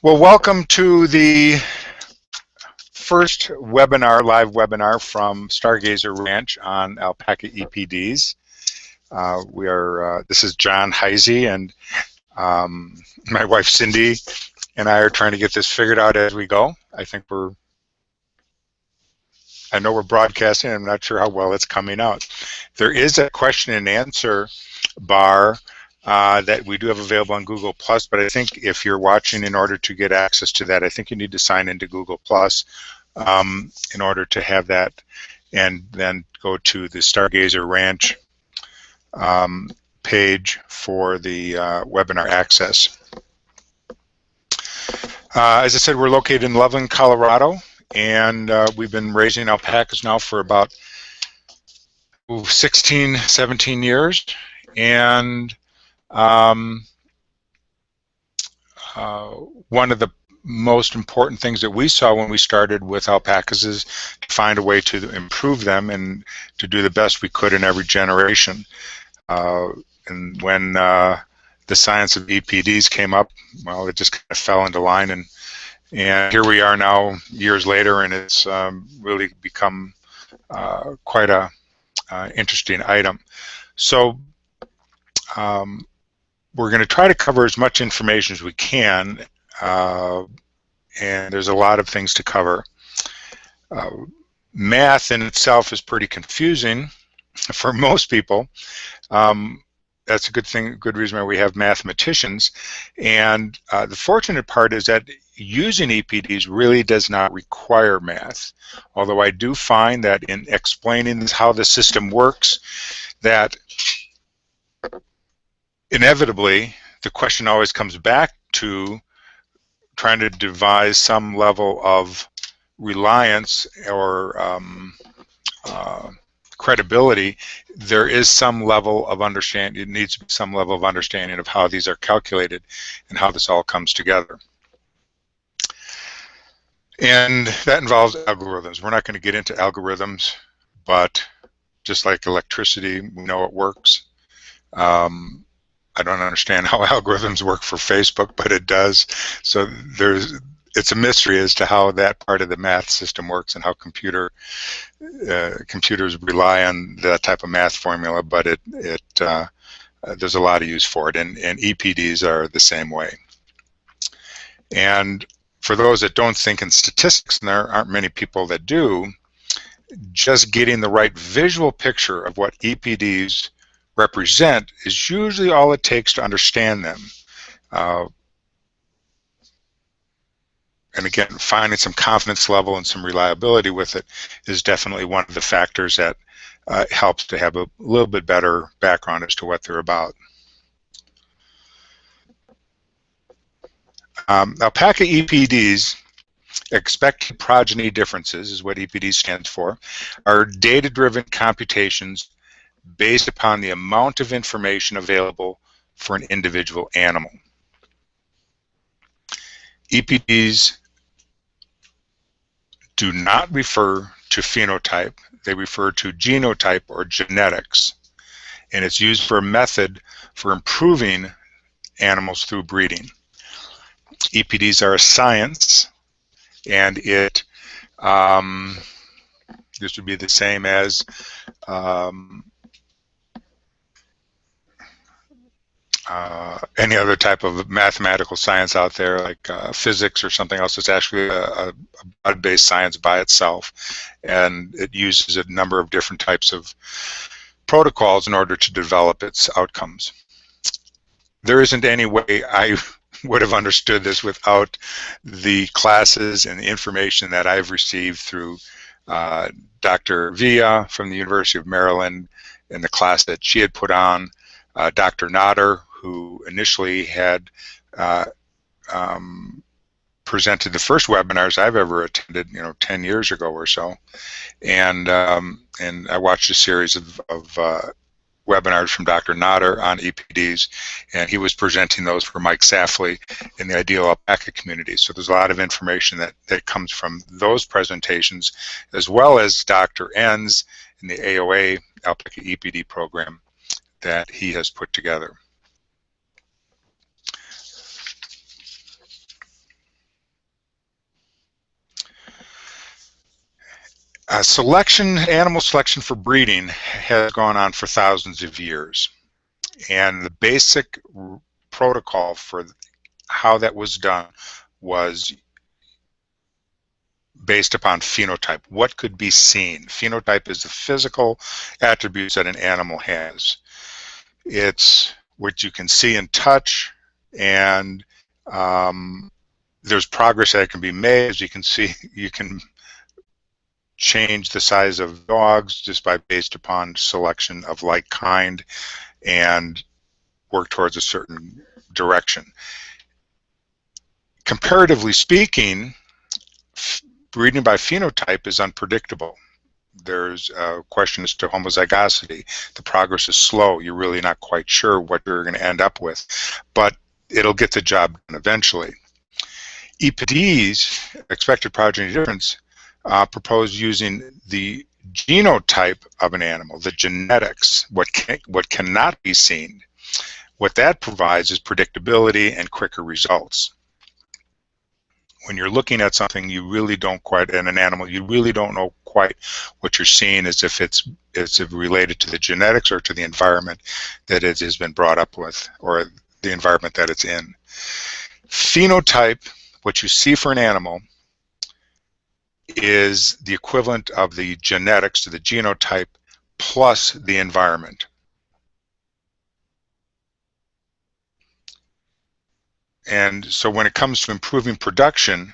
Well, welcome to the first webinar, live webinar from Stargazer Ranch on Alpaca EPDs. This is John Heisey, and my wife Cindy and I are trying to get this figured out as we go. I know we're broadcasting. I'm not sure how well it's coming out. There is a question and answer bar that we do have available on Google+, but I think if you're watching, in order to get access to that, I think you need to sign into Google+, in order to have that, and then go to the Stargazer Ranch page for the webinar access. As I said, we're located in Loveland, Colorado, and we've been raising alpacas now for about 16, 17 years, and one of the most important things that we saw when we started with alpacas is to find a way to improve them and to do the best we could in every generation. And when the science of EPDs came up, well, it just kind of fell into line, and here we are now, years later, and it's really become quite a interesting item. So we're going to try to cover as much information as we can, and there's a lot of things to cover. Math in itself is pretty confusing for most people. That's a good thing, good reason why we have mathematicians. And the fortunate part is that using EPDs really does not require math. Although I do find that in explaining how the system works, that inevitably the question always comes back to trying to devise some level of reliance or credibility. There is some level of understanding, it needs some level of understanding of how these are calculated and how this all comes together. And that involves algorithms. We're not going to get into algorithms, but just like electricity, we know it works. I don't understand how algorithms work for Facebook, but it does. So it's a mystery as to how that part of the math system works and how computers rely on that type of math formula, but there's a lot of use for it, and EPDs are the same way. And for those that don't think in statistics, and there aren't many people that do, just getting the right visual picture of what EPDs represent is usually all it takes to understand them. And again, finding some confidence level and some reliability with it is definitely one of the factors that helps to have a little bit better background as to what they're about. Alpaca EPDs, expected progeny differences is what EPD stands for, are data-driven computations based upon the amount of information available for an individual animal. EPDs do not refer to phenotype, they refer to genotype or genetics, and it's used for a method for improving animals through breeding. EPDs are a science, and this would be the same as any other type of mathematical science out there, like physics or something else. It's actually a broad-based science by itself, and it uses a number of different types of protocols in order to develop its outcomes. There isn't any way I would have understood this without the classes and the information that I've received through Dr. Villa from the University of Maryland and the class that she had put on, Dr. Notter, who initially had presented the first webinars I've ever attended, 10 years ago or so, and I watched a series of webinars from Dr. Notter on EPDs, and he was presenting those for Mike Safley in the Ideal Alpaca community. So there's a lot of information that comes from those presentations, as well as Dr. N's in the AOA Alpaca EPD program that he has put together. Animal selection for breeding has gone on for thousands of years. And the basic protocol for how that was done was based upon phenotype. What could be seen? Phenotype is the physical attributes that an animal has. It's what you can see and touch, and there's progress that can be made. As you can see, you can change the size of dogs just based upon selection of like kind and work towards a certain direction. Comparatively speaking, breeding by phenotype is unpredictable. There's a question as to homozygosity. The progress is slow. You're really not quite sure what you're going to end up with, but it'll get the job done eventually. EPDs, expected progeny difference, propose using the genotype of an animal, the genetics, what cannot be seen. What that provides is predictability and quicker results. When you're looking at something you really don't quite, in an animal, you really don't know quite what you're seeing, as if it's related to the genetics or to the environment that it has been brought up with, or the environment that it's in. Phenotype, what you see for an animal, is the equivalent of the genetics to the genotype plus the environment. And so when it comes to improving production,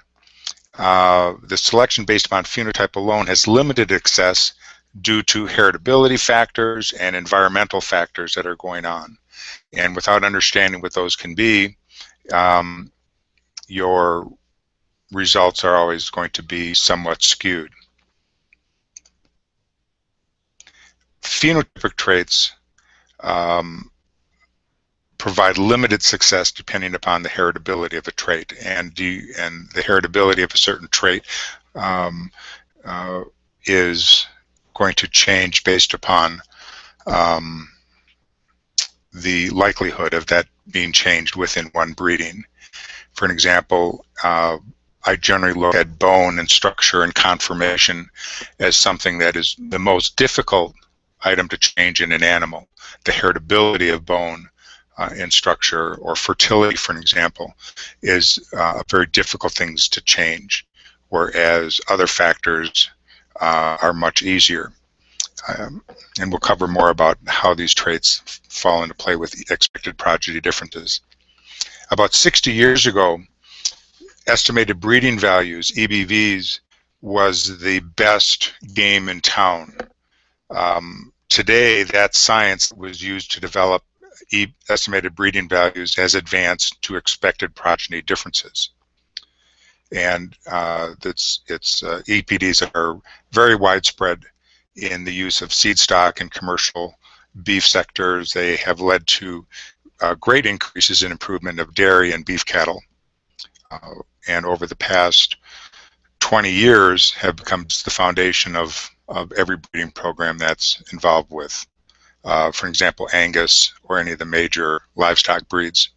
the selection based upon phenotype alone has limited success due to heritability factors and environmental factors that are going on. And without understanding what those can be, your results are always going to be somewhat skewed. Phenotypic traits provide limited success depending upon the heritability of a trait, and the heritability of a certain trait is going to change based upon the likelihood of that being changed within one breeding. For an example, I generally look at bone and structure and conformation as something that is the most difficult item to change in an animal. The heritability of bone in structure, or fertility, for an example, is very difficult things to change, whereas other factors are much easier. And we'll cover more about how these traits fall into play with expected progeny differences. About 60 years ago, estimated breeding values, EBVs, was the best game in town. Today, that science was used to develop estimated breeding values has advanced to expected progeny differences. And EPDs are very widespread in the use of seed stock and commercial beef sectors. They have led to great increases in improvement of dairy and beef cattle. And over the past 20 years have become the foundation of every breeding program that's involved with, for example, Angus or any of the major livestock breeds.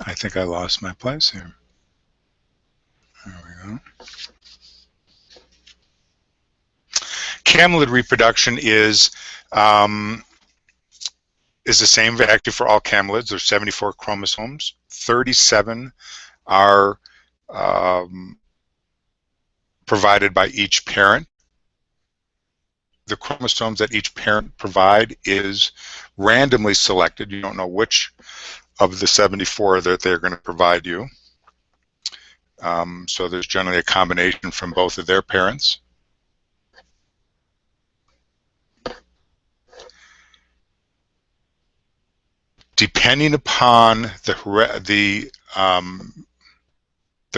I think I lost my place here. There we go. Camelid reproduction is the same actually for all camelids. There's 74 chromosomes. 37 are provided by each parent. The chromosomes that each parent provide is randomly selected. You don't know which of the 74 that they're going to provide you. So there's generally a combination from both of their parents. Depending upon the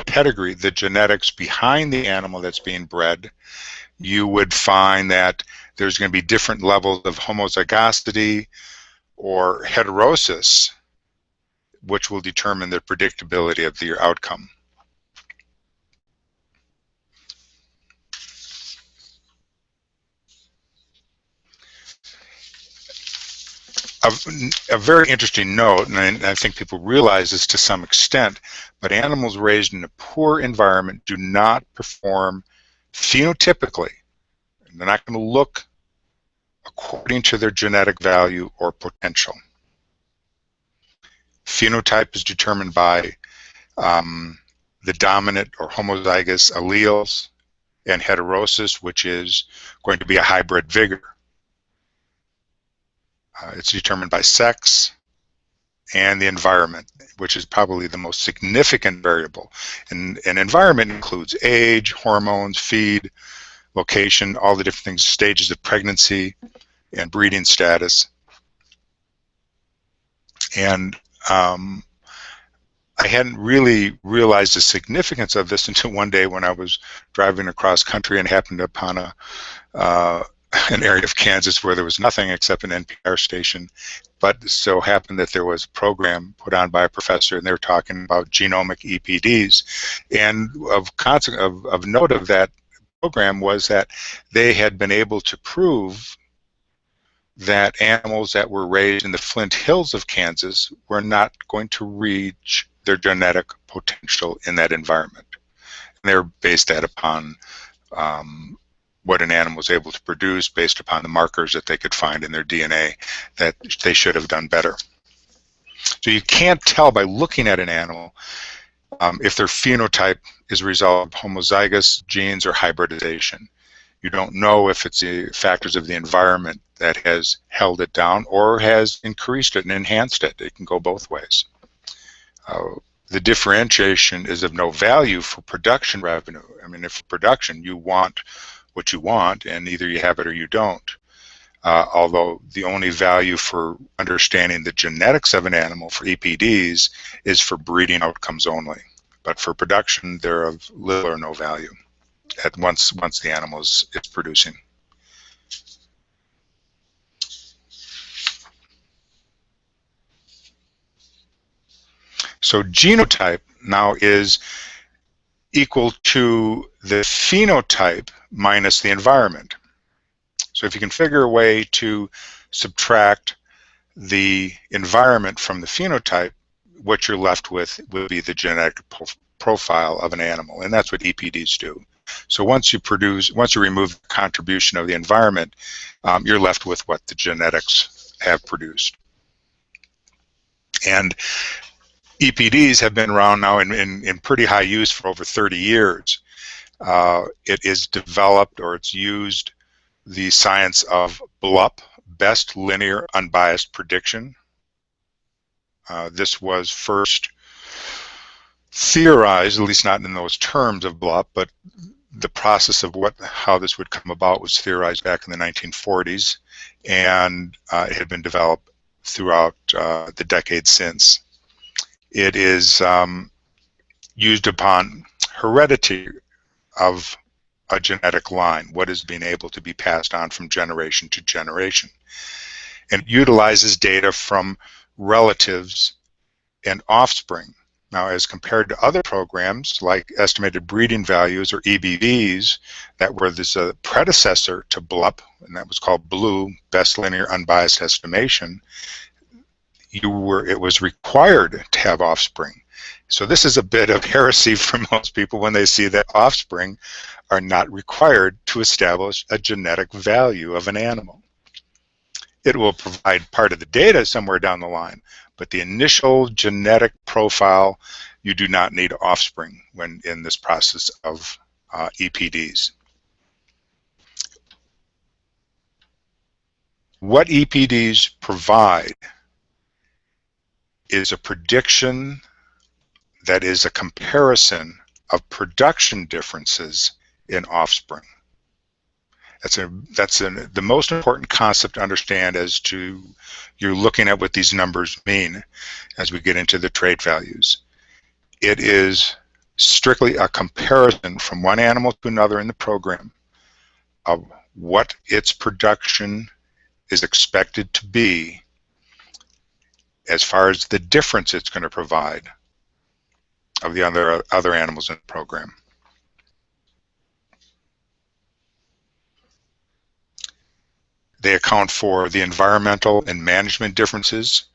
pedigree, the genetics behind the animal that's being bred, you would find that there's going to be different levels of homozygosity or heterosis, which will determine the predictability of the outcome. a very interesting note, and I think people realize this to some extent, but animals raised in a poor environment do not perform phenotypically. They're not going to look according to their genetic value or potential. Phenotype is determined by the dominant or homozygous alleles, and heterosis, which is going to be a hybrid vigor. It's determined by sex and the environment, which is probably the most significant variable. And environment includes age, hormones, feed, location, all the different things, stages of pregnancy, and breeding status. And I hadn't really realized the significance of this until one day when I was driving across country and happened upon an area of Kansas where there was nothing except an NPR station, but so happened that there was a program put on by a professor, and they were talking about genomic EPDs. And of note of that program was that they had been able to prove that animals that were raised in the Flint Hills of Kansas were not going to reach their genetic potential in that environment. And they were based that upon what an animal was able to produce based upon the markers that they could find in their DNA that they should have done better. So you can't tell by looking at an animal if their phenotype is a result of homozygous genes or hybridization. You don't know if it's the factors of the environment that has held it down or has increased it and enhanced it. It can go both ways. The differentiation is of no value for production revenue. I mean, if for production you want what you want, and either you have it or you don't. Although the only value for understanding the genetics of an animal for EPDs is for breeding outcomes only. But for production, they're of little or no value at once the animal is producing. So genotype now is equal to the phenotype minus the environment. So if you can figure a way to subtract the environment from the phenotype, what you're left with will be the genetic profile of an animal, and that's what EPDs do. So once you remove the contribution of the environment, you're left with what the genetics have produced. And EPDs have been around now in pretty high use for over 30 years. It is developed, or it's used, the science of BLUP, Best Linear Unbiased Prediction. This was first theorized, at least not in those terms of BLUP, but the process of how this would come about was theorized back in the 1940s, and it had been developed throughout the decades since. It is used upon heredity of a genetic line, what is being able to be passed on from generation to generation. And it utilizes data from relatives and offspring. Now, as compared to other programs like estimated breeding values, or EBVs, that were this predecessor to BLUP, and that was called BLUE, Best Linear Unbiased Estimation, it was required to have offspring. So this is a bit of heresy for most people when they see that offspring are not required to establish a genetic value of an animal. It will provide part of the data somewhere down the line, but the initial genetic profile, you do not need offspring when in this process of EPDs. What EPDs provide is a prediction that is a comparison of production differences in offspring. That's the most important concept to understand as to you're looking at what these numbers mean as we get into the trait values. It is strictly a comparison from one animal to another in the program of what its production is expected to be as far as the difference it's going to provide of the other animals in the program. They account for the environmental and management differences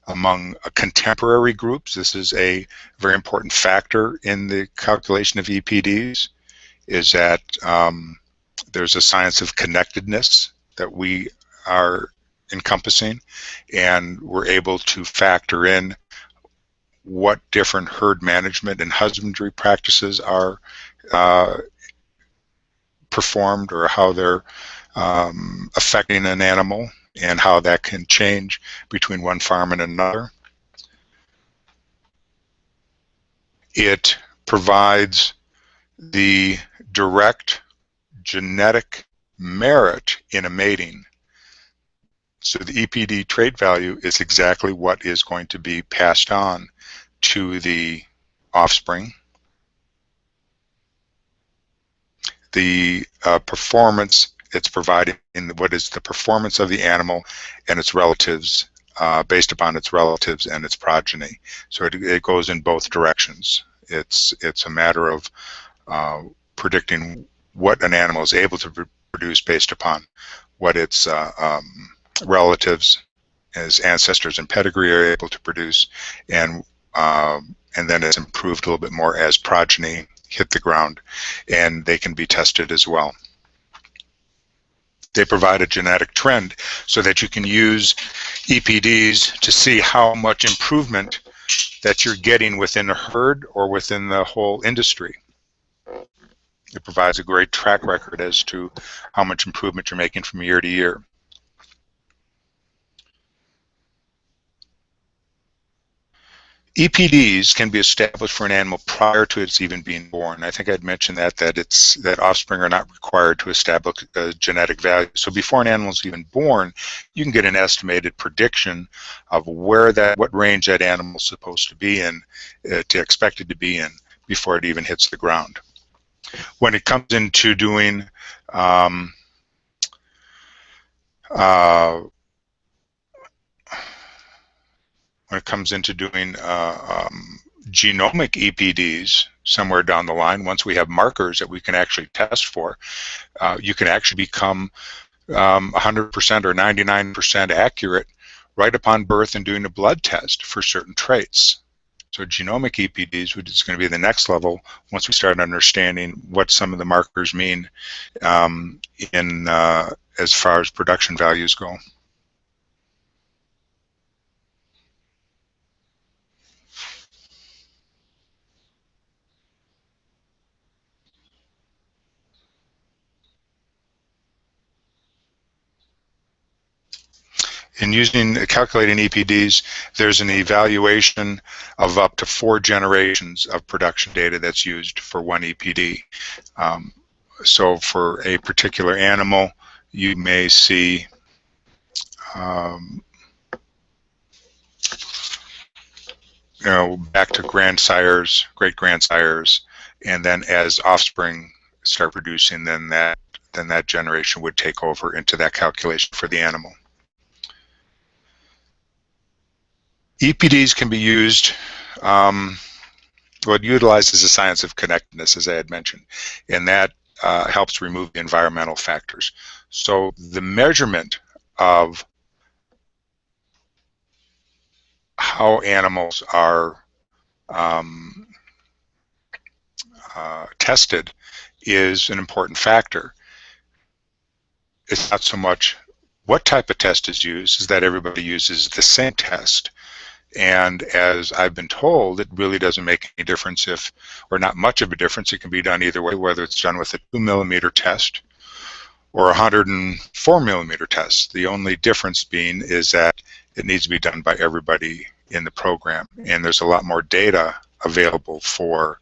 among contemporary groups. This is a very important factor in the calculation of EPDs, is that there's a science of connectedness that we are encompassing, and we're able to factor in what different herd management and husbandry practices are performed, or how they're affecting an animal, and how that can change between one farm and another. It provides the direct genetic merit in a mating. So the EPD trait value is exactly what is going to be passed on to the offspring. The performance it's providing in what is the performance of the animal and its relatives, based upon its relatives and its progeny. So it goes in both directions. It's a matter of predicting what an animal is able to produce based upon what its relatives, as ancestors and pedigree, are able to produce, and then it's improved a little bit more as progeny hit the ground, and they can be tested as well. They provide a genetic trend so that you can use EPDs to see how much improvement that you're getting within a herd or within the whole industry. It provides a great track record as to how much improvement you're making from year to year. EPDs can be established for an animal prior to its even being born. I think I'd mentioned that offspring are not required to establish a genetic value. So before an animal is even born, you can get an estimated prediction of what range that animal is supposed to be in, to expected to be in, before it even hits the ground. When it comes into doing genomic EPDs somewhere down the line, once we have markers that we can actually test for, you can actually become 100% or 99% accurate right upon birth and doing a blood test for certain traits. So genomic EPDs, which is going to be the next level once we start understanding what some of the markers mean as far as production values go. In calculating EPDs, there's an evaluation of up to 4 generations of production data that's used for one EPD. So for a particular animal, you may see back to grandsires, great-grandsires, and then as offspring start producing, then that generation would take over into that calculation for the animal. EPDs can be used, it utilizes the science of connectedness, as I had mentioned, and that helps remove the environmental factors. So the measurement of how animals are tested is an important factor. It's not so much what type of test is used, is that everybody uses the same test. And as I've been told, it really doesn't make any difference or not much of a difference. It can be done either way, whether it's done with a 2mm test or a 104mm test. The only difference being is that it needs to be done by everybody in the program. And there's a lot more data available for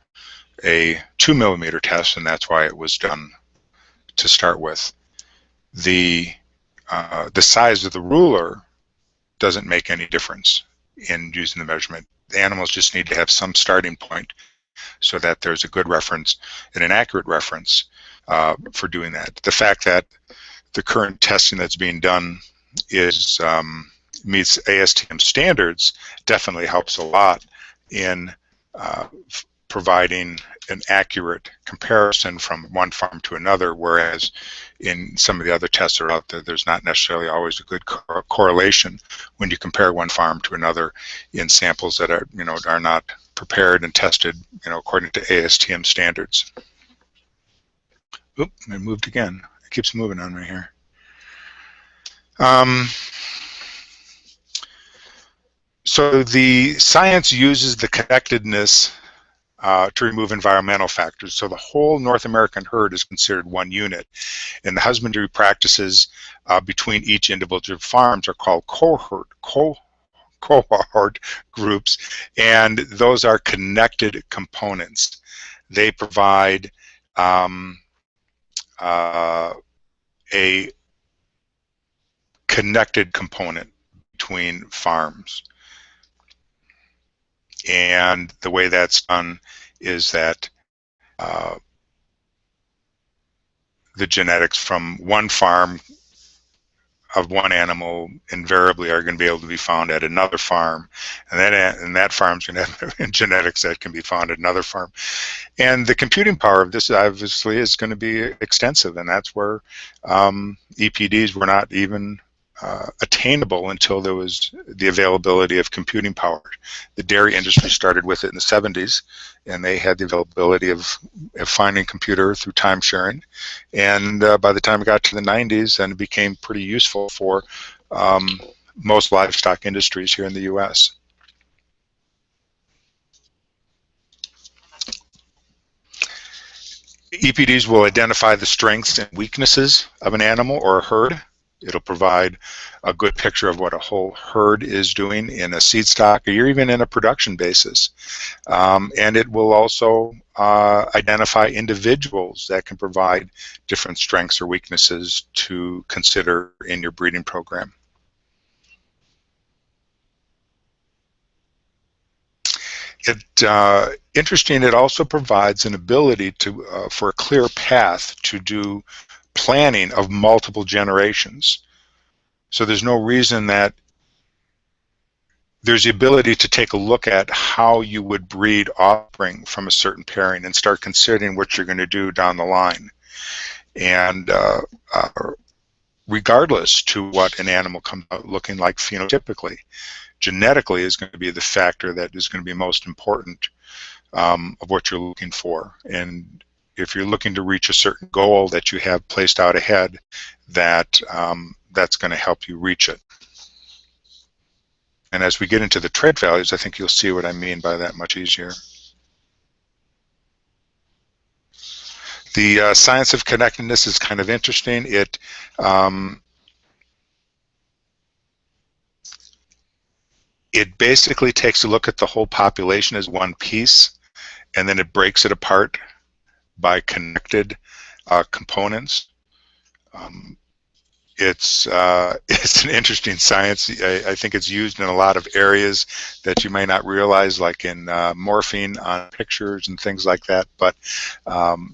a 2mm test, and that's why it was done to start with. The size of the ruler doesn't make any difference in using the measurement. The animals just need to have some starting point so that there's a good reference and an accurate reference for doing that. The fact that the current testing that's being done meets ASTM standards definitely helps a lot in providing an accurate comparison from one farm to another, whereas in some of the other tests that are out there, there's not necessarily always a good correlation when you compare one farm to another in samples that are, are not prepared and tested, according to ASTM standards. Oop, it moved again. It keeps moving on right here. So the science uses the connectedness to remove environmental factors. So the whole North American herd is considered one unit, and the husbandry practices between each individual farms are called cohort groups, and those are connected components. They provide a connected component between farms. And the way that's done is that the genetics from one farm of one animal invariably are going to be able to be found at another farm, and that farm's going to have genetics that can be found at another farm. And the computing power of this obviously is going to be extensive, and that's where EPDs were not even attainable until there was the availability of computing power. The dairy industry started with it in the 70s, and they had the availability of finding a computer through time sharing. And by the time it got to the 90s, then it became pretty useful for most livestock industries here in the U.S. EPDs will identify the strengths and weaknesses of an animal or a herd. It'll provide a good picture of what a whole herd is doing in a seed stock or even in a production basis. And it will also identify individuals that can provide different strengths or weaknesses to consider in your breeding program. Interesting, it also provides an ability to for a clear path to do planning of multiple generations. So there's no reason that there's the ability to take a look at how you would breed offspring from a certain pairing and start considering what you're going to do down the line. And regardless to what an animal comes out looking like phenotypically, genetically is going to be the factor that is going to be most important of what you're looking for. And if you're looking to reach a certain goal that you have placed out ahead, that's going to help you reach it. And as we get into the trait values, I think you'll see what I mean by that much easier. The science of connectedness is kind of interesting. It basically takes a look at the whole population as one piece, and then it breaks it apart by connected components. It's an interesting science. I think it's used in a lot of areas that you may not realize, like in morphing on pictures and things like that. But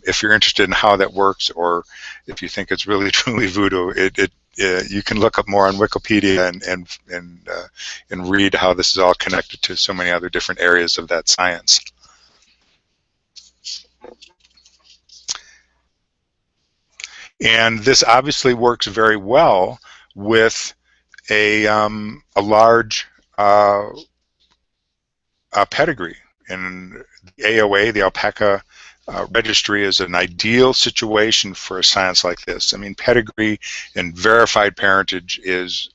if you're interested in how that works, or if you think it's really truly voodoo, you can look up more on Wikipedia and read how this is all connected to so many other different areas of that science. And this obviously works very well with a large pedigree. And the AOA, the Alpaca registry, is an ideal situation for a science like this. I mean, pedigree and verified parentage is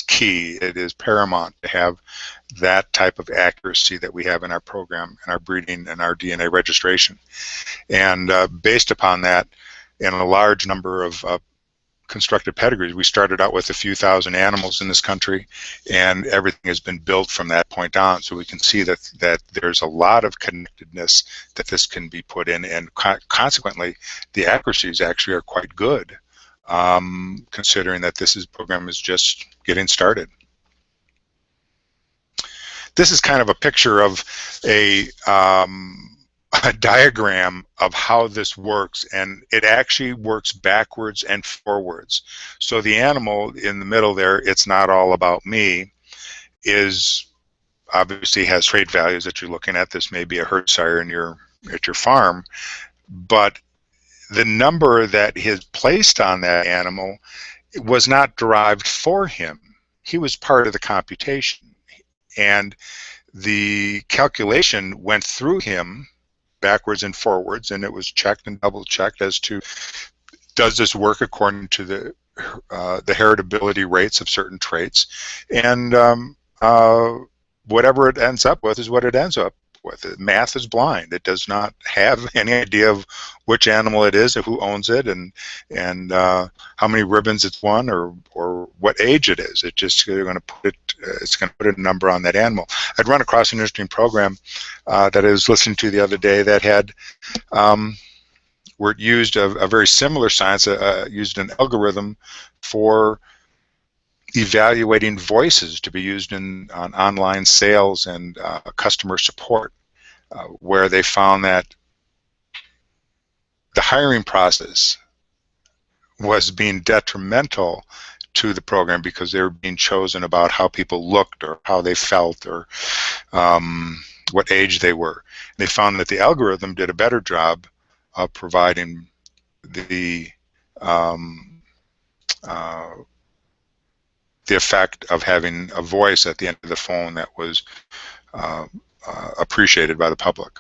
key. It is paramount to have that type of accuracy that we have in our program, in our breeding and our DNA registration. And based upon that, in a large number of constructed pedigrees, we started out with a few thousand animals in this country, and everything has been built from that point on. So we can see that there's a lot of connectedness that this can be put in, and consequently, the accuracies actually are quite good, considering that this program is just getting started. This is kind of a picture of a diagram of how this works, and it actually works backwards and forwards. So the animal in the middle there, it's not all about me, is obviously has trait values that you're looking at. This may be a herd sire in at your farm, but the number that is placed on that animal was not derived for him. He was part of the computation, and the calculation went through him backwards and forwards, and it was checked and double checked as to, does this work according to the heritability rates of certain traits, and whatever it ends up with is what it ends up with. Math is blind. It does not have any idea of which animal it is, or who owns it, and how many ribbons it's won, or what age it is. It just going to put it. It's going to put a number on that animal. I'd run across an interesting program that I was listening to the other day that had where it used a very similar science, used an algorithm for evaluating voices to be used on online sales and customer support, where they found that the hiring process was being detrimental to the program because they were being chosen about how people looked or how they felt or what age they were. And they found that the algorithm did a better job of providing the effect of having a voice at the end of the phone that was appreciated by the public.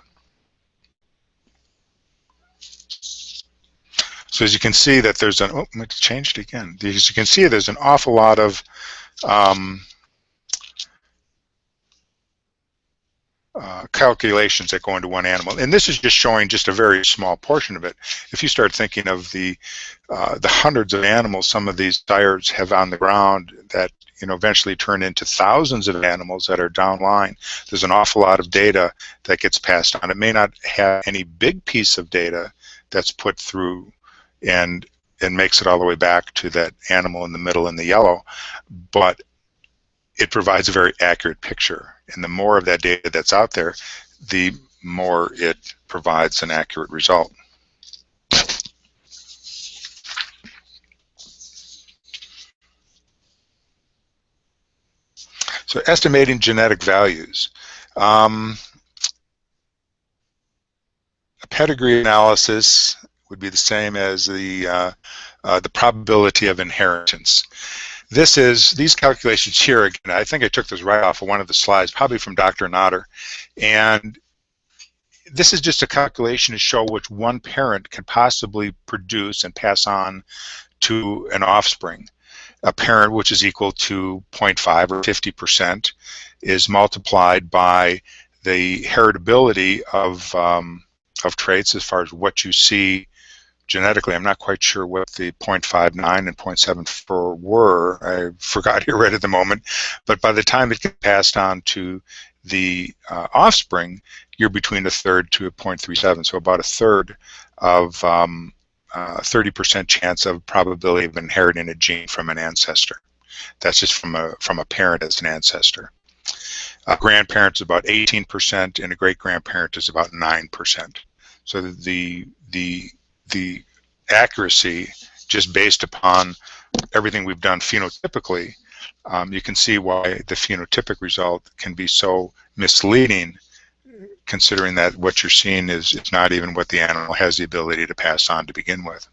So as you can see that there's an, oh, it changed again. As you can see, there's an awful lot of calculations that go into one animal, and this is just showing just a very small portion of it. If you start thinking of the hundreds of animals some of these sires have on the ground that eventually turn into thousands of animals that are downline, there's an awful lot of data that gets passed on. It may not have any big piece of data that's put through and makes it all the way back to that animal in the middle in the yellow, but it provides a very accurate picture. And the more of that data that's out there, the more it provides an accurate result. So estimating genetic values. A pedigree analysis would be the same as the probability of inheritance. These calculations here, again, I think I took this right off of one of the slides, probably from Dr. Notter, and this is just a calculation to show which one parent can possibly produce and pass on to an offspring. A parent, which is equal to 0.5 or 50%, is multiplied by the heritability of traits as far as what you see genetically. I'm not quite sure what the 0.59 and 0.74 were. I forgot here right at the moment. But by the time it gets passed on to the offspring, you're between a third to a 0.37. So about a third of 30% chance of probability of inheriting a gene from an ancestor. That's just from a parent as an ancestor. A grandparent is about 18%, and a great-grandparent is about 9%. So the accuracy, just based upon everything we've done phenotypically, you can see why the phenotypic result can be so misleading, considering that what you're seeing is not even what the animal has the ability to pass on to begin with.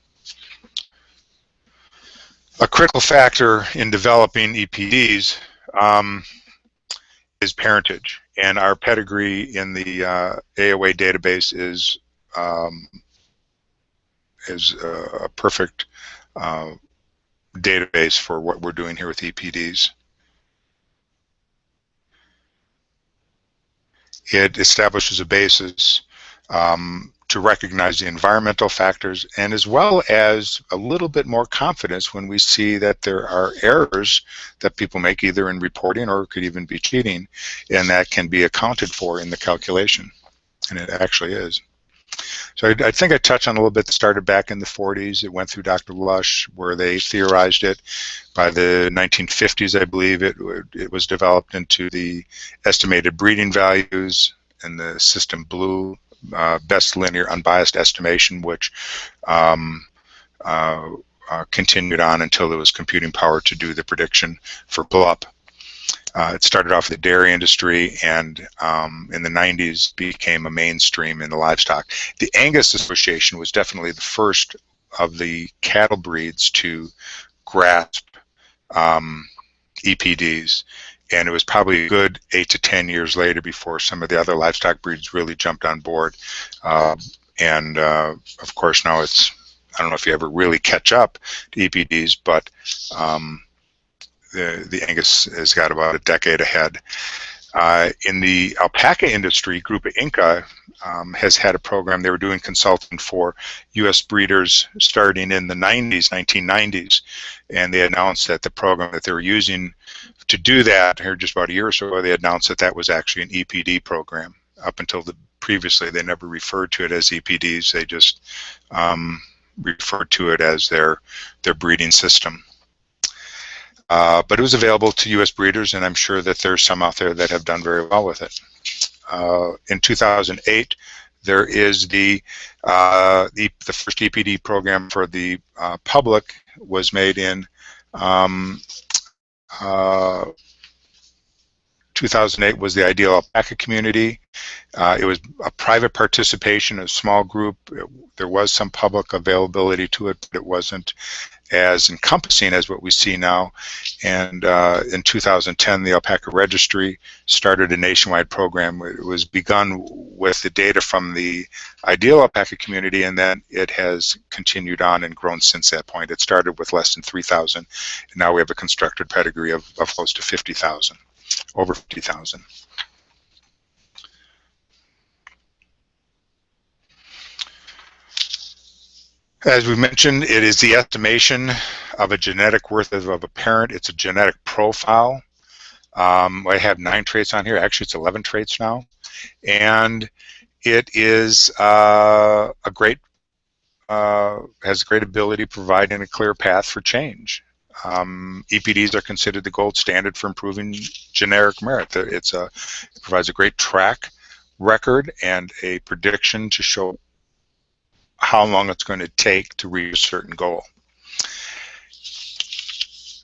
A critical factor in developing EPDs is parentage, and our pedigree in the AOA database is a perfect database for what we're doing here with EPDs. It establishes a basis to recognize the environmental factors, and as well as a little bit more confidence when we see that there are errors that people make either in reporting or could even be cheating, and that can be accounted for in the calculation, and it actually is. So I think I touched on a little bit that started back in the 40s. It went through Dr. Lush, where they theorized it. By the 1950s, I believe, it was developed into the estimated breeding values and the system BLUE, best linear unbiased estimation, which continued on until there was computing power to do the prediction for BLUP. It started off the dairy industry, and in the 90s became a mainstream in the livestock. The Angus Association was definitely the first of the cattle breeds to grasp EPDs, and it was probably a good 8 to 10 years later before some of the other livestock breeds really jumped on board. Of course, now it's, I don't know if you ever really catch up to EPDs, but the Angus has got about a decade ahead. In the alpaca industry, Group Inca has had a program. They were doing consulting for U.S. breeders starting in the 1990s, and they announced that the program that they were using to do that, here just about a year or so ago, they announced that that was actually an EPD program. Up until previously, they never referred to it as EPDs. They just referred to it as their breeding system. But it was available to U.S. breeders, and I'm sure that there's some out there that have done very well with it. In 2008, there is the first EPD program for the public was made in 2008 was the Ideal Alpaca Community. It was a private participation, a small group. There was some public availability to it, but it wasn't as encompassing as what we see now. And in 2010, the Alpaca Registry started a nationwide program. It was begun with the data from the Ideal Alpaca Community, and then it has continued on and grown since that point. It started with less than 3,000, and now we have a constructed pedigree of close to 50,000, over 50,000. As we mentioned, it is the estimation of a genetic worth of a parent. It's a genetic profile. I have 9 traits on here. Actually, it's 11 traits now. And it is has a great ability providing a clear path for change. EPDs are considered the gold standard for improving generic merit. It provides a great track record and a prediction to show how long it's going to take to reach a certain goal.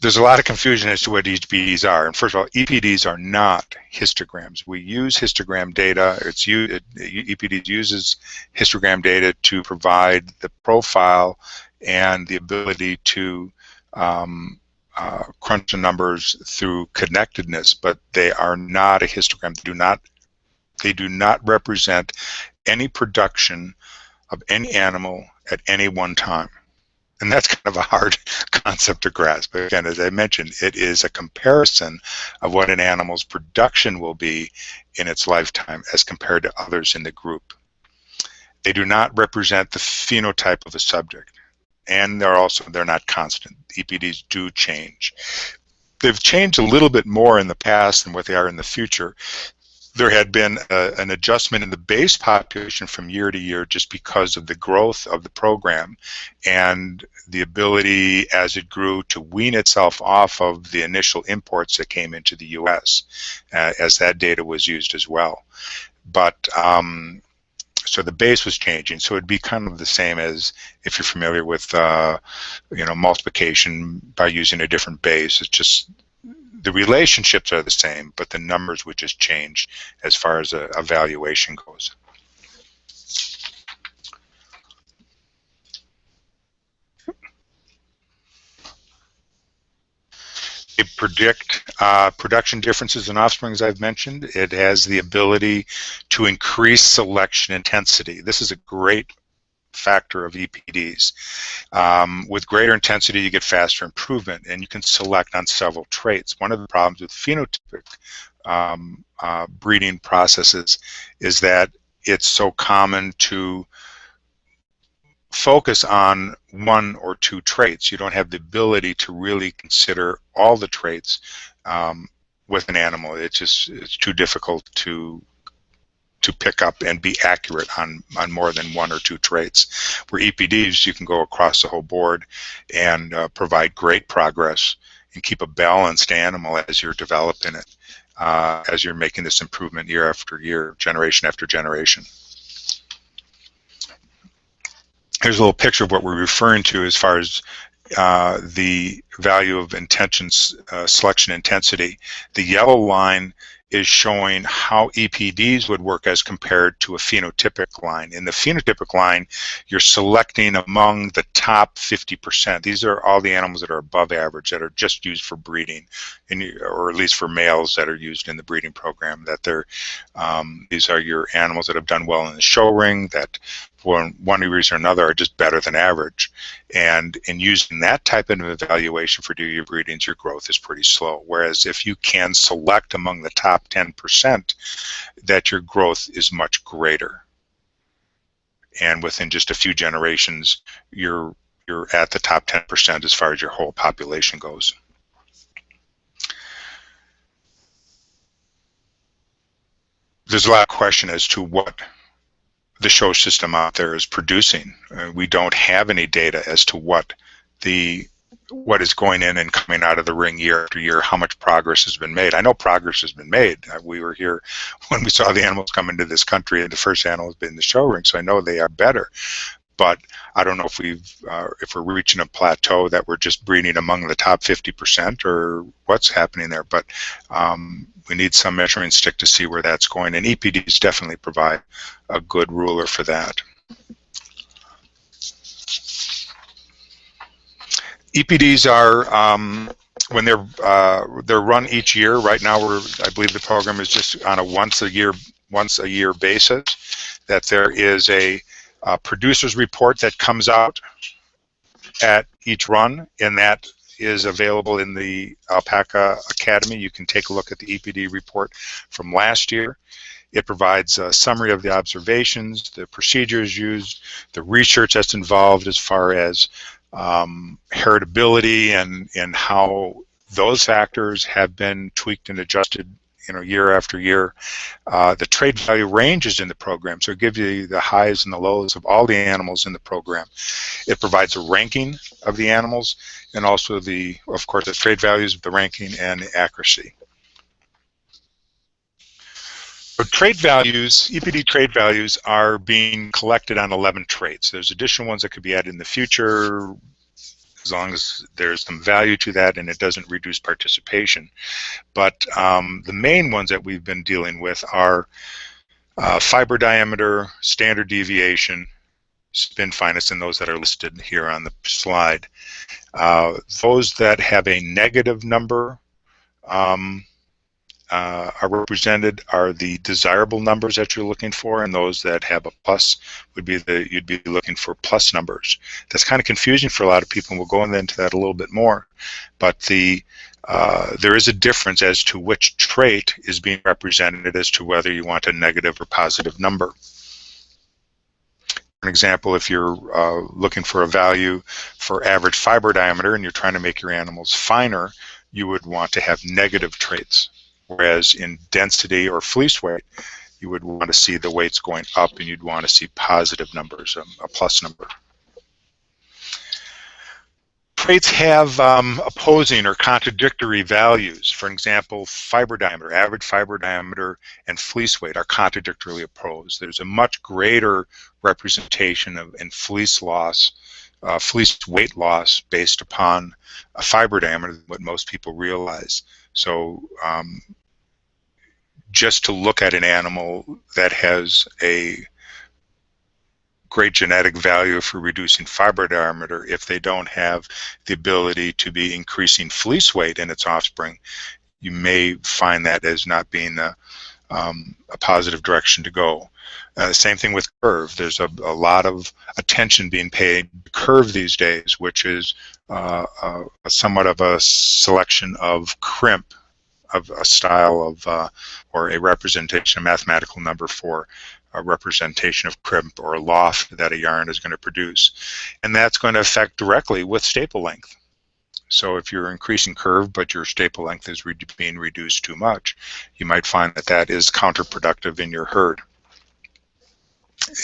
There's a lot of confusion as to what EPDs are. And first of all, EPDs are not histograms. We use histogram data. EPDs uses histogram data to provide the profile and the ability to crunch the numbers through connectedness, but they are not a histogram. They do not represent any production of any animal at any one time. And that's kind of a hard concept to grasp. But again, as I mentioned, it is a comparison of what an animal's production will be in its lifetime as compared to others in the group. They do not represent the phenotype of a subject. And they're not constant. EPDs do change. They've changed a little bit more in the past than what they are in the future. There had been an adjustment in the base population from year to year just because of the growth of the program and the ability as it grew to wean itself off of the initial imports that came into the U.S. As that data was used as well. But so the base was changing, so it'd be kind of the same as if you're familiar with multiplication by using a different base. It's just the relationships are the same, but the numbers would just change as far as a valuation goes. They predict production differences in offspring, as I've mentioned. It has the ability to increase selection intensity. This is a great factor of EPDs. With greater intensity, you get faster improvement, and you can select on several traits. One of the problems with phenotypic breeding processes is that it's so common to focus on 1 or 2 traits. You don't have the ability to really consider all the traits with an animal. It's too difficult to pick up and be accurate on more than 1 or 2 traits. Where EPDs, you can go across the whole board and provide great progress and keep a balanced animal as you're developing it, as you're making this improvement year after year, generation after generation. Here's a little picture of what we're referring to as far as the value of selection intensity. The yellow line is showing how EPDs would work as compared to a phenotypic line. In the phenotypic line, you're selecting among the top 50%. These are all the animals that are above average, that are just used for breeding, or at least for males that are used in the breeding program. These are your animals that have done well in the show ring, that for one reason or another are just better than average. And in using that type of evaluation for your breedings, your growth is pretty slow. Whereas if you can select among the top 10%, that your growth is much greater. And within just a few generations, you're at the top 10% as far as your whole population goes. There's a lot of question as to what the show system out there is producing. We don't have any data as to what is going in and coming out of the ring year after year, how much progress has been made. I know progress has been made. We were here when we saw the animals come into this country, and the first animal has been in the show ring, so I know they are better. But I don't know if we're reaching a plateau, that we're just breeding among the top 50%, or what's happening there. But we need some measuring stick to see where that's going, and EPDs definitely provide a good ruler for that. EPDs are, when they're run each year. Right now, I believe the program is just on a once a year basis. That there is a producer's report that comes out at each run, and that is available in the Alpaca Academy. You can take a look at the EPD report from last year. It provides a summary of the observations, the procedures used, the research that's involved as far as heritability and how those factors have been tweaked and adjusted, year after year. The trade value ranges in the program, so it gives you the highs and the lows of all the animals in the program. It provides a ranking of the animals, and also of course, the trade values of the ranking and the accuracy. So trade values, EPD trade values, are being collected on 11 traits. There's additional ones that could be added in the future, as long as there's some value to that and it doesn't reduce participation. But the main ones that we've been dealing with are fiber diameter, standard deviation, spin fineness, and those that are listed here on the slide. Those that have a negative number are represented are the desirable numbers that you're looking for, and those that have a plus would be you'd be looking for plus numbers. That's kind of confusing for a lot of people, and we'll go into that a little bit more. But there is a difference as to which trait is being represented as to whether you want a negative or positive number. For example, if you're looking for a value for average fiber diameter and you're trying to make your animals finer, you would want to have negative traits. Whereas in density or fleece weight, you would want to see the weights going up, and you'd want to see positive numbers, a plus number. Traits have opposing or contradictory values. For example, fiber diameter, average fiber diameter, and fleece weight are contradictorily opposed. There's a much greater representation in fleece loss, fleece weight loss based upon a fiber diameter than what most people realize. So just to look at an animal that has a great genetic value for reducing fiber diameter, if they don't have the ability to be increasing fleece weight in its offspring, you may find that as not being a positive direction to go. Same thing with curve. There's a lot of attention being paid to curve these days, which is somewhat of a selection of crimp, of a style of, or a representation, a mathematical number for a representation of crimp or a loft that a yarn is going to produce. And that's going to affect directly with staple length. So if you're increasing curve but your staple length is being reduced too much, you might find that that is counterproductive in your herd.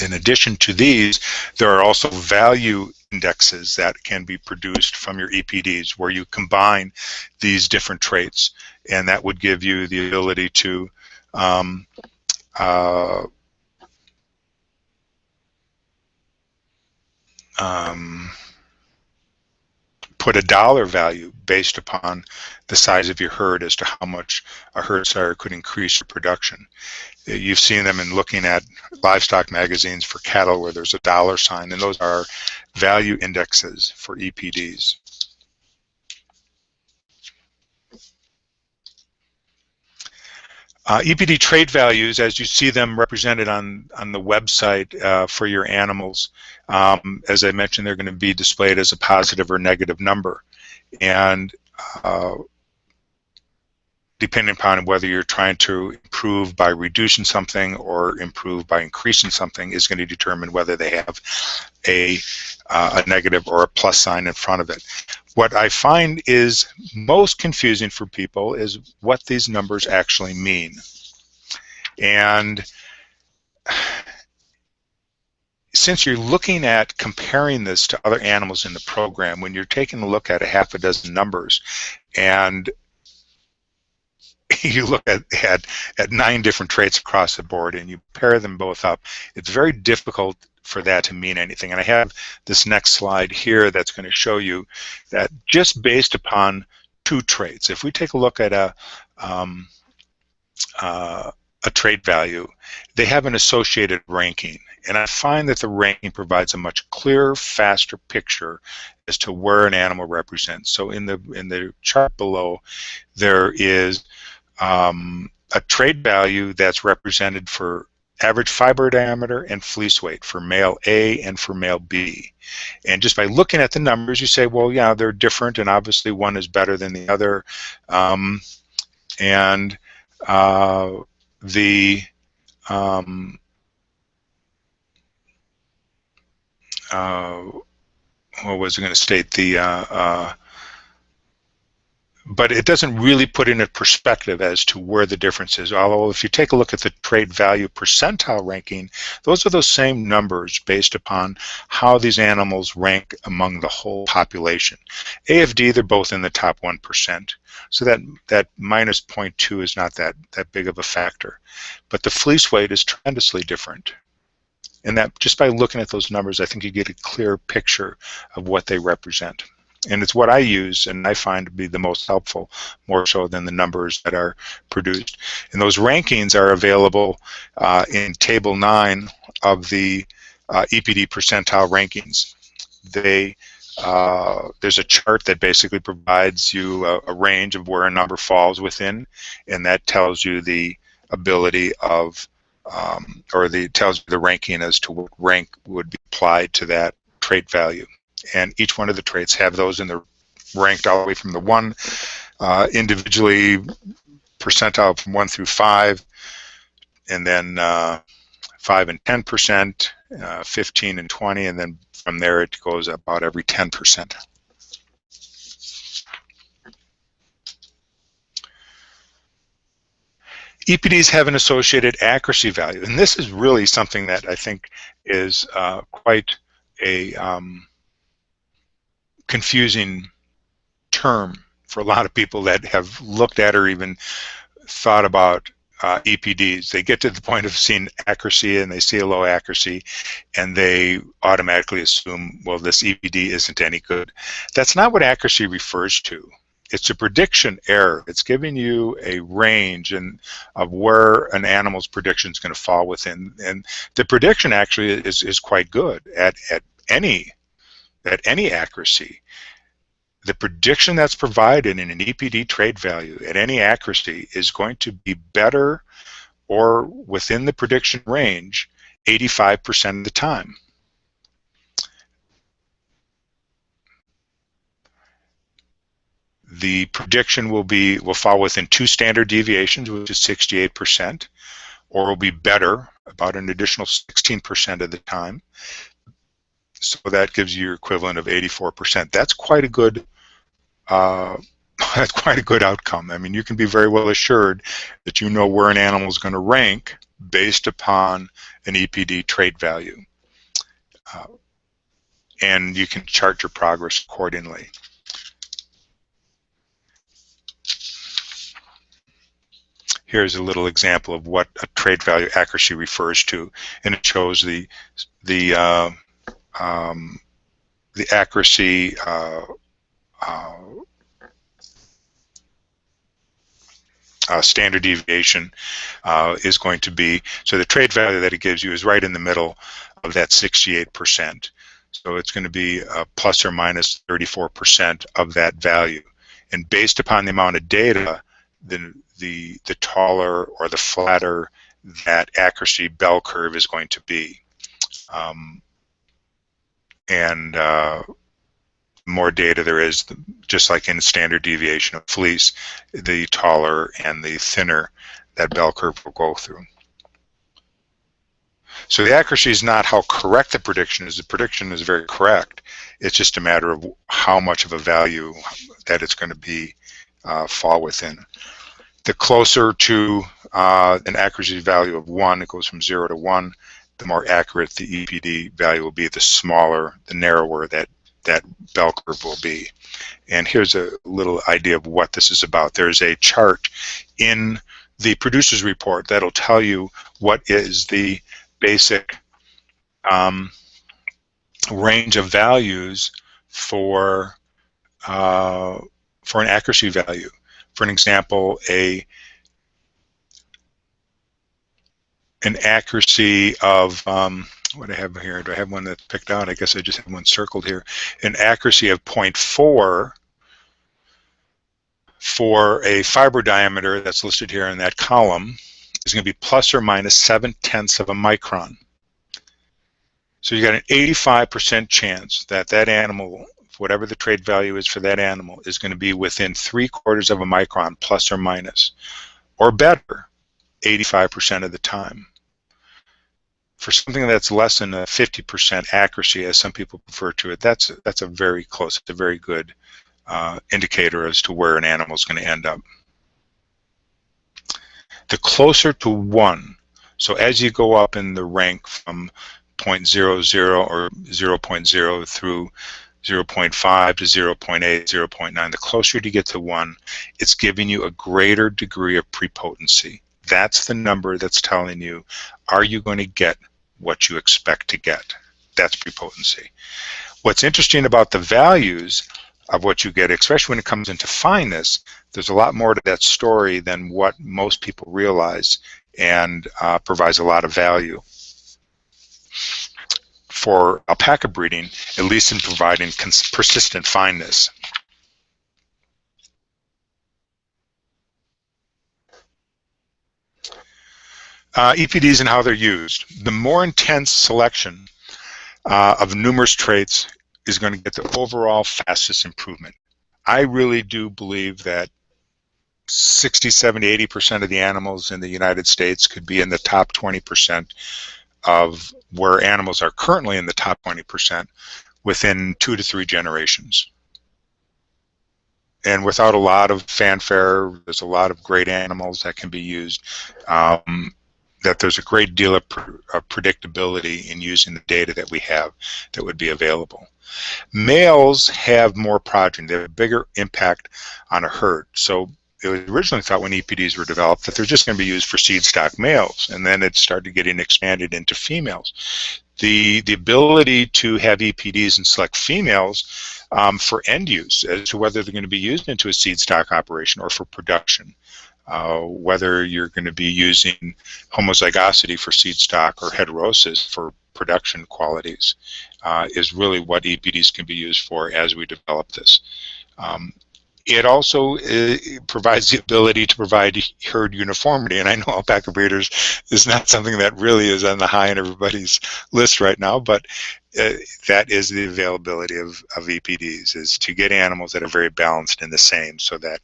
In addition to these, there are also value indexes that can be produced from your EPDs where you combine these different traits, and that would give you the ability to put a dollar value based upon the size of your herd as to how much a herd sire could increase your production. You've seen them in looking at livestock magazines for cattle where there's a dollar sign, and those are value indexes for EPDs. EPD trait values, as you see them represented on the website for your animals, as I mentioned, they're going to be displayed as a positive or negative number. And depending upon whether you're trying to improve by reducing something or improve by increasing something, is going to determine whether they have a negative or a plus sign in front of it. What I find is most confusing for people is what these numbers actually mean. And since you're looking at comparing this to other animals in the program, when you're taking a look at a half a dozen numbers and you look at 9 different traits across the board and you pair them both up, it's very difficult for that to mean anything. And I have this next slide here that's going to show you that just based upon 2 traits, if we take a look at a trait value, they have an associated ranking. And I find that the ranking provides a much clearer, faster picture as to where an animal represents. So in the chart below, there is a trait value that's represented for average fiber diameter and fleece weight for male A and for male B. And just by looking at the numbers, you say, well, yeah, they're different, and obviously one is better than the other. What was I going to state? But it doesn't really put in a perspective as to where the difference is. Although if you take a look at the trait value percentile ranking, those are those same numbers based upon how these animals rank among the whole population. AFD, they're both in the top 1%. So that minus 0.2 is not that big of a factor. But the fleece weight is tremendously different. And that just by looking at those numbers, I think you get a clear picture of what they represent. And it's what I use and I find to be the most helpful, more so than the numbers that are produced. And those rankings are available in Table 9 of the EPD percentile rankings. There's a chart that basically provides you a range of where a number falls within, and that tells you the ability of, tells you the ranking as to what rank would be applied to that trait value. And each one of the traits have those in the ranked all the way from the 1 individually percentile from 1 through 5, and then 5 and 10%, 15 and 20, and then from there it goes about every 10%. EPDs have an associated accuracy value, and this is really something that I think is quite a confusing term for a lot of people that have looked at or even thought about EPDs. They get to the point of seeing accuracy and they see a low accuracy and they automatically assume, well, this EPD isn't any good. That's not what accuracy refers to. It's a prediction error. It's giving you a range of where an animal's prediction is going to fall within. And the prediction actually is quite good at any accuracy. The prediction that's provided in an EPD trait value at any accuracy is going to be better or within the prediction range 85% of the time. The prediction will fall within 2 standard deviations, which is 68%, or will be better about an additional 16% of the time. So that gives you your equivalent of 84%. That's quite a good outcome. I mean, you can be very well assured that you know where an animal is going to rank based upon an EPD trait value. And you can chart your progress accordingly. Here's a little example of what a trait value accuracy refers to, and it shows the accuracy standard deviation is going to be. So the trade value that it gives you is right in the middle of that 68%. So it's going to be plus or minus 34% of that value. And based upon the amount of data, the taller or the flatter that accuracy bell curve is going to be. And more data there is, just like in standard deviation of fleece, the taller and the thinner that bell curve will go through. So the accuracy is not how correct the prediction is. The prediction is very correct. It's just a matter of how much of a value that it's going to be fall within. The closer to an accuracy value of 1, it goes from 0 to 1, the more accurate the EPD value will be, the smaller, the narrower that bell curve will be. And here's a little idea of what this is about. There's a chart in the producer's report that'll tell you what is the basic range of values for an accuracy value. For an example, an accuracy of what I have here, do I have one that's picked out? I guess I just have one circled here. An accuracy of 0.4 for a fiber diameter that's listed here in that column is going to be plus or minus 0.7 of a micron. So you got an 85% chance that that animal, whatever the trade value is for that animal, is going to be within 3/4 of a micron, plus or minus, or better, 85% of the time. For something that's less than a 50% accuracy, as some people prefer to it, that's a very close, it's a very good indicator as to where an animal is going to end up. The closer to 1, so as you go up in the rank from 0.00 or 0.0 through 0.5 to 0.8, 0.9, the closer you get to 1, it's giving you a greater degree of prepotency. That's the number that's telling you, are you going to get what you expect to get? That's prepotency. What's interesting about the values of what you get, especially when it comes into fineness, there's a lot more to that story than what most people realize, and provides a lot of value for alpaca breeding, at least in providing persistent fineness. EPDs and how they're used. The more intense selection of numerous traits is going to get the overall fastest improvement. I really do believe that 60, 70, 80% of the animals in the United States could be in the top 20% of where animals are currently in the top 20% within 2 to 3 generations. And without a lot of fanfare, there's a lot of great animals that can be used. That there's a great deal of predictability in using the data that we have that would be available. Males have more progeny. They have a bigger impact on a herd. So it was originally thought when EPDs were developed that they're just going to be used for seed stock males, and then it started getting expanded into females. The ability to have EPDs and select females for end use as to whether they're going to be used into a seed stock operation or for production. Whether you're going to be using homozygosity for seed stock or heterosis for production qualities is really what EPDs can be used for as we develop this. It also provides the ability to provide herd uniformity, and I know alpaca breeders is not something that really is on the high on everybody's list right now, but that is the availability of EPDs, is to get animals that are very balanced and the same, so that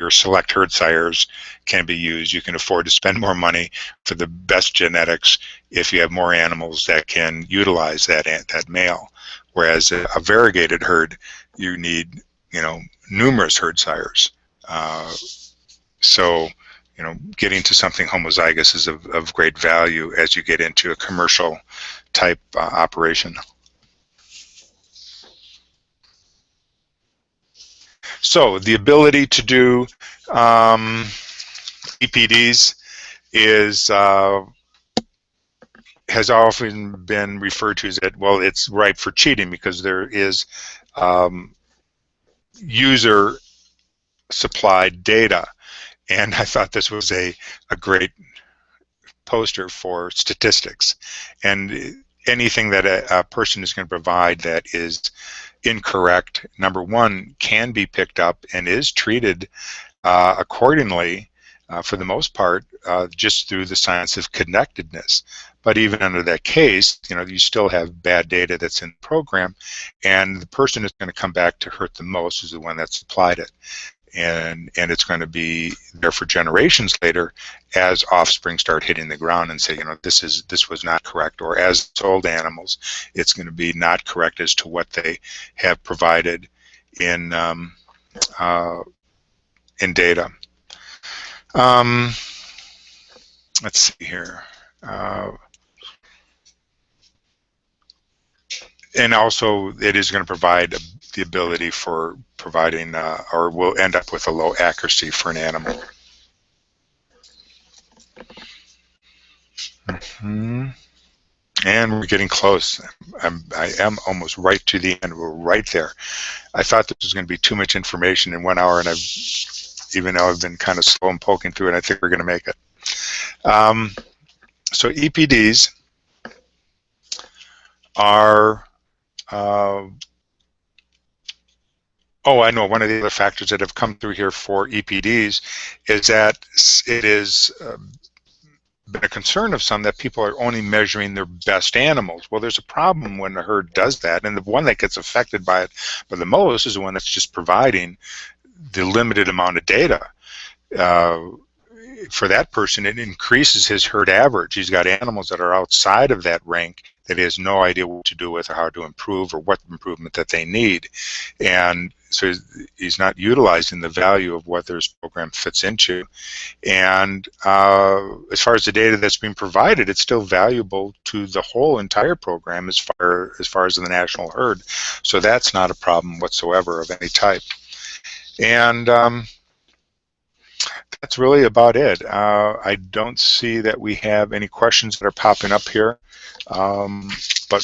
your select herd sires can be used. You can afford to spend more money for the best genetics if you have more animals that can utilize that male. Whereas a variegated herd, you need, numerous herd sires. So, getting to something homozygous is of great value as you get into a commercial type operation. So the ability to do EPDs has often been referred to as that, well, it's ripe for cheating because there is user supplied data. And I thought this was a great poster for statistics. And anything that a person is going to provide that is incorrect, number one, can be picked up and is treated accordingly, for the most part, just through the science of connectedness. But even under that case, you still have bad data that's in the program, and the person is going to come back to hurt the most is the one that supplied it. And it's going to be there for generations later as offspring start hitting the ground and say, this was not correct. Or as sold animals, it's going to be not correct as to what they have provided in data. Let's see here. And also, it is going to provide the ability for providing, or will end up with a low accuracy for an animal. And we're getting close. I am almost right to the end. We're right there. I thought this was going to be too much information in 1 hour, and even though I've been kind of slow and poking through it, I think we're going to make it. So EPDs are I know one of the other factors that have come through here for EPDs is that it is been a concern of some that people are only measuring their best animals. Well, there's a problem when the herd does that, and the one that gets affected by it by the most is the one that's just providing the limited amount of data. For that person, it increases his herd average. He's got animals that are outside of that rank that he has no idea what to do with or how to improve or what improvement that they need. And so he's not utilizing the value of what this program fits into. And as far as the data that's being provided, it's still valuable to the whole entire program as far as the national herd. So that's not a problem whatsoever of any type. And that's really about it. I don't see that we have any questions that are popping up here. But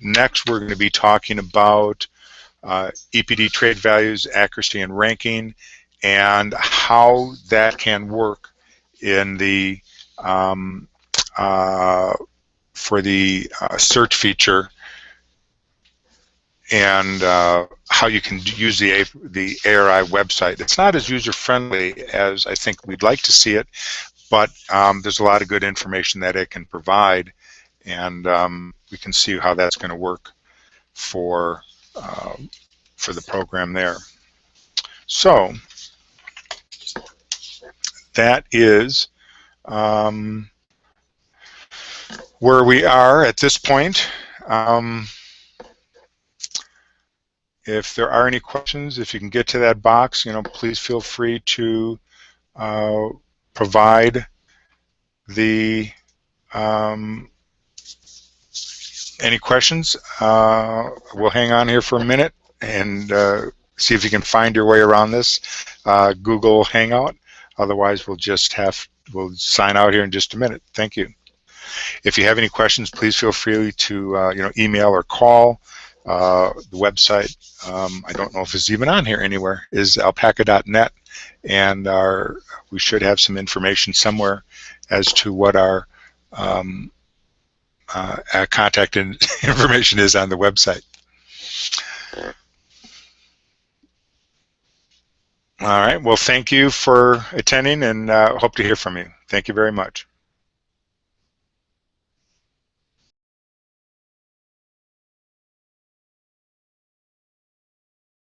next we're going to be talking about EPD trait values, accuracy, and ranking, and how that can work in the for the search feature, and how you can use the ARI website. It's not as user-friendly as I think we'd like to see it, but there's a lot of good information that it can provide, and we can see how that's going to work for the program there. So that is where we are at this point. If there are any questions, if you can get to that box, please feel free to provide the any questions. We'll hang on here for a minute and see if you can find your way around this Google Hangout. Otherwise, we'll sign out here in just a minute. Thank you. If you have any questions, please feel free to email or call. The website, I don't know if it's even on here anywhere, is alpaca.net, and we should have some information somewhere as to what our contact information is on the website. All right, well, thank you for attending, and hope to hear from you. Thank you very much.